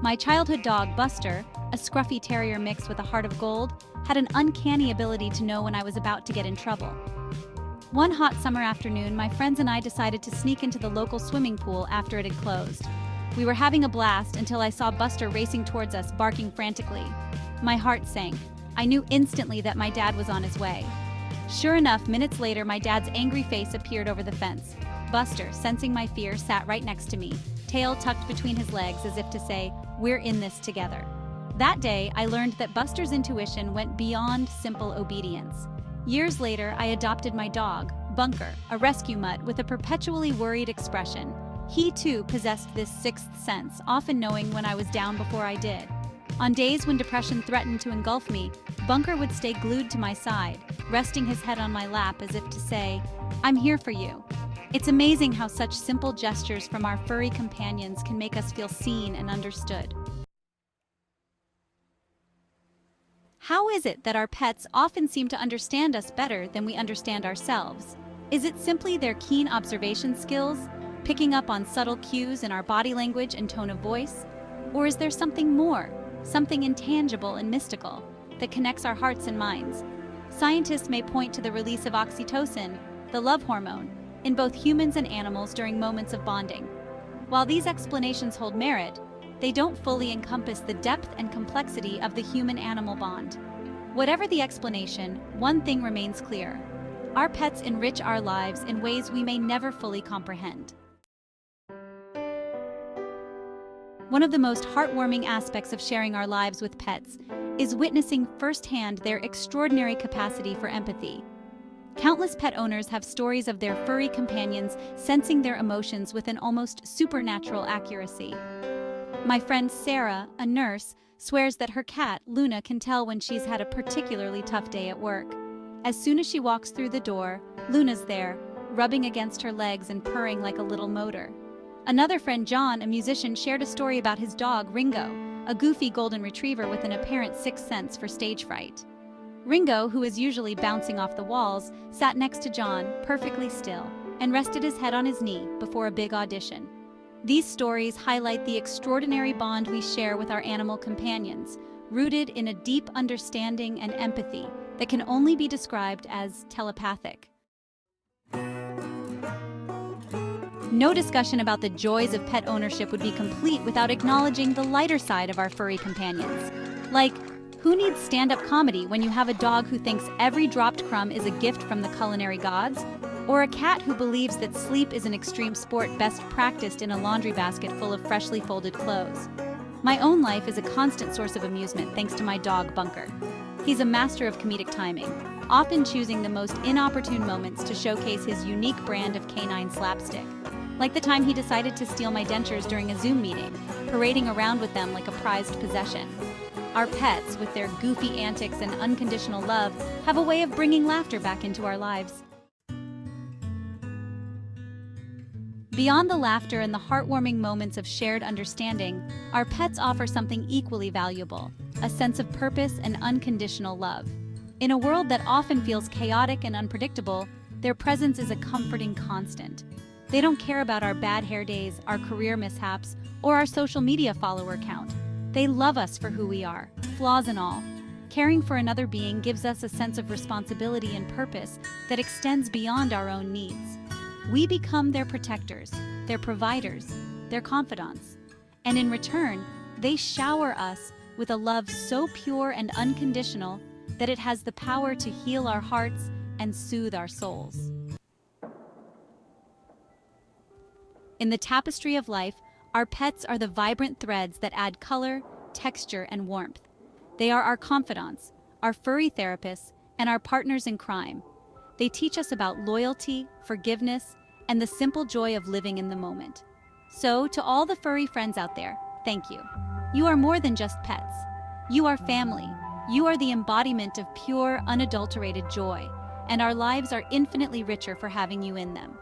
My childhood dog, Buster, a scruffy terrier mix with a heart of gold, had an uncanny ability to know when I was about to get in trouble. One hot summer afternoon, my friends and I decided to sneak into the local swimming pool after it had closed. We were having a blast until I saw Buster racing towards us, barking frantically. My heart sank. I knew instantly that my dad was on his way. Sure enough, minutes later, my dad's angry face appeared over the fence. Buster, sensing my fear, sat right next to me, tail tucked between his legs as if to say, "We're in this together." That day, I learned that Buster's intuition went beyond simple obedience. Years later, I adopted my dog, Bunker, a rescue mutt with a perpetually worried expression. He too possessed this sixth sense, often knowing when I was down before I did. On days when depression threatened to engulf me, Bunker would stay glued to my side, resting his head on my lap as if to say, "I'm here for you." It's amazing how such simple gestures from our furry companions can make us feel seen and understood. How is it that our pets often seem to understand us better than we understand ourselves? Is it simply their keen observation skills, picking up on subtle cues in our body language and tone of voice? Or is there something more, something intangible and mystical, that connects our hearts and minds? Scientists may point to the release of oxytocin, the love hormone, in both humans and animals during moments of bonding. While these explanations hold merit, they don't fully encompass the depth and complexity of the human-animal bond. Whatever the explanation, one thing remains clear: our pets enrich our lives in ways we may never fully comprehend. One of the most heartwarming aspects of sharing our lives with pets is witnessing firsthand their extraordinary capacity for empathy. Countless pet owners have stories of their furry companions sensing their emotions with an almost supernatural accuracy. My friend Sarah, a nurse, swears that her cat, Luna, can tell when she's had a particularly tough day at work. As soon as she walks through the door, Luna's there, rubbing against her legs and purring like a little motor. Another friend, John, a musician, shared a story about his dog, Ringo, a goofy golden retriever with an apparent sixth sense for stage fright. Ringo, who is usually bouncing off the walls, sat next to John, perfectly still, and rested his head on his knee before a big audition. These stories highlight the extraordinary bond we share with our animal companions, rooted in a deep understanding and empathy that can only be described as telepathic. No discussion about the joys of pet ownership would be complete without acknowledging the lighter side of our furry companions. Like, who needs stand-up comedy when you have a dog who thinks every dropped crumb is a gift from the culinary gods? Or a cat who believes that sleep is an extreme sport best practiced in a laundry basket full of freshly folded clothes? My own life is a constant source of amusement thanks to my dog, Bunker. He's a master of comedic timing, often choosing the most inopportune moments to showcase his unique brand of canine slapstick. Like the time he decided to steal my dentures during a Zoom meeting, parading around with them like a prized possession. Our pets, with their goofy antics and unconditional love, have a way of bringing laughter back into our lives. Beyond the laughter and the heartwarming moments of shared understanding, our pets offer something equally valuable: a sense of purpose and unconditional love. In a world that often feels chaotic and unpredictable, their presence is a comforting constant. They don't care about our bad hair days, our career mishaps, or our social media follower count. They love us for who we are, flaws and all. Caring for another being gives us a sense of responsibility and purpose that extends beyond our own needs. We become their protectors, their providers, their confidants. And in return, they shower us with a love so pure and unconditional that it has the power to heal our hearts and soothe our souls. In the tapestry of life, our pets are the vibrant threads that add color, texture, and warmth. They are our confidants, our furry therapists, and our partners in crime. They teach us about loyalty, forgiveness, and the simple joy of living in the moment. So, to all the furry friends out there, thank you. You are more than just pets. You are family. You are the embodiment of pure, unadulterated joy, and our lives are infinitely richer for having you in them.